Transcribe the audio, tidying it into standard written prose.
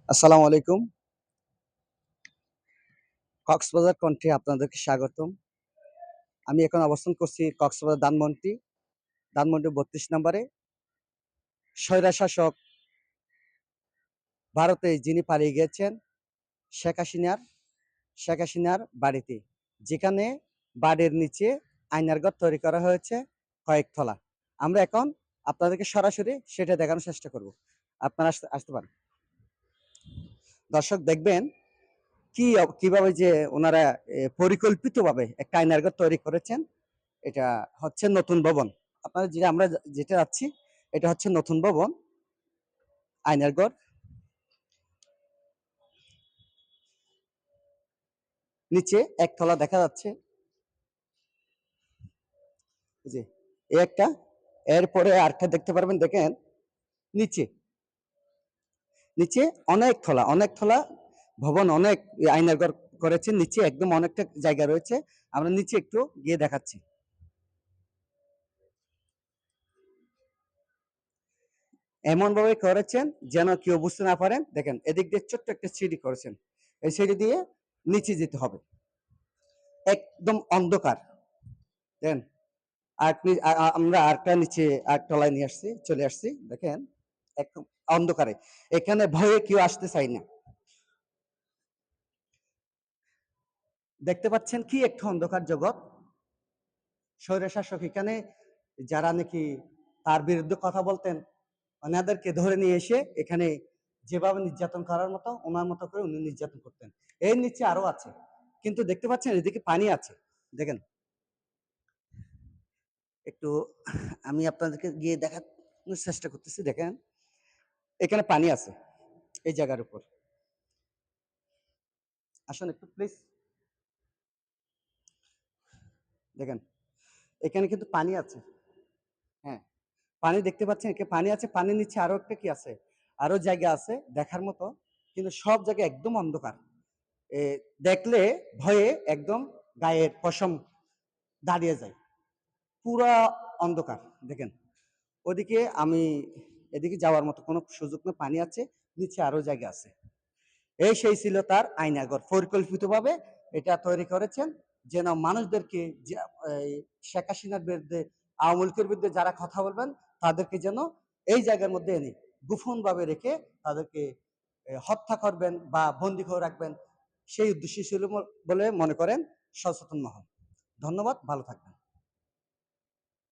আসসালামু আলাইকুম। কক্সবাজার কণ্ঠে আপনাদেরকে স্বাগতম। আমি এখন অবস্থান করছি কক্সবাজার ধানমন্ডি ৩২ নম্বরে। স্বৈরশাসক ভারতে যিনি পালিয়ে গিয়েছেন শেখ হাসিনার শেখ হাসিনার বাড়িতে। যেখানে বাড়ির নিচে আয়নার ঘর তৈরি করা হয়েছে কয়েক তলা। আমরা এখন আপনাদেরকে সরাসরি সেটা দেখানোর চেষ্টা করব। আপনারা আসতে পারেন। দর্শক দেখবেন কিভাবে যে ওনারা পরিকল্পিতভাবে একটা আয়নার ঘর তৈরি করেছেন। এটা হচ্ছে নতুন ভবন। আপনারা আমরা যেটা যাচ্ছি এটা হচ্ছে নতুন ভবন আয়নার ঘর। নিচে একতলা দেখা যাচ্ছে, জি এই একটা, এরপরে আরেকটা দেখতে পারবেন। দেখেন নিচে নিচে অনেক তলা ভবন, অনেক আয়নার ঘর করেছে। নিচে একদম অনেকটা জায়গা রয়েছে। আমরা নিচে একটু গিয়ে দেখাচ্ছি। এমন ভাবে করেছেন যেন কেউ বুঝতে না পারেন। দেখেন এদিক দিয়ে ছোট্ট একটা সিঁড়ি করেছেন, এই সিঁড়ি দিয়ে নিচে যেতে হবে। একদম অন্ধকার। দেখেন আমরা আরেকটা নিচে আর তলায় নিয়ে আসছি, চলে আসছি। দেখেন একদম অন্ধকারে, এখানে ভয়ে কেউ আসতে চাই না। দেখতে পাচ্ছেন কি একটা অন্ধকার জগৎ। স্বৈরশাসক এখানে যারা নাকি তার বিরুদ্ধে কথা বলতেন, ওনাদেরকে ধরে নিয়ে এসে এখানে যেভাবে নির্যাতন করার মতো ওনার মতো করে উনি নির্যাতন করতেন। এর নিচে আরো আছে, কিন্তু দেখতে পাচ্ছেন এদিকে পানি আছে। দেখেন একটু আমি আপনাদেরকে গিয়ে দেখানোর চেষ্টা করতেছি। দেখেন এখানে পানি আছে এই জায়গার উপর। আসুন একটু প্লিজ। দেখেন এখানে কিন্তু পানি আছে। হ্যাঁ, পানি দেখতে পাচ্ছেন, এখানে পানি আছে। পানির নিচে আরো একটা কি আছে, আরো জায়গা আছে দেখার মতো, কিন্তু সব জায়গায় একদম অন্ধকার। এ দেখলে ভয়ে একদম গায়ের পশম দাঁড়িয়ে যায়। পুরা অন্ধকার। দেখেন ওদিকে আমি এদিকে যাওয়ার মতো কোনো সুযোগ নেই। পানি আছে, নিচে আরো জায়গা আছে। এই সেই ছিল তার আয়নাঘর। পরিকল্পিতভাবে এটা তৈরি করেছেন যেন মানুষদেরকে শেখ হাসিনার বিরুদ্ধে, আওয়ামী লীগের বিরুদ্ধে যারা কথা বলবেন তাদেরকে যেন এই জায়গার মধ্যে এনে গোপন ভাবে রেখে তাদেরকে হত্যা করবেন বা বন্দী করে রাখবেন, সেই উদ্দেশ্য ছিল বলে মনে করেন সচেতন মহল। ধন্যবাদ, ভালো থাকবেন।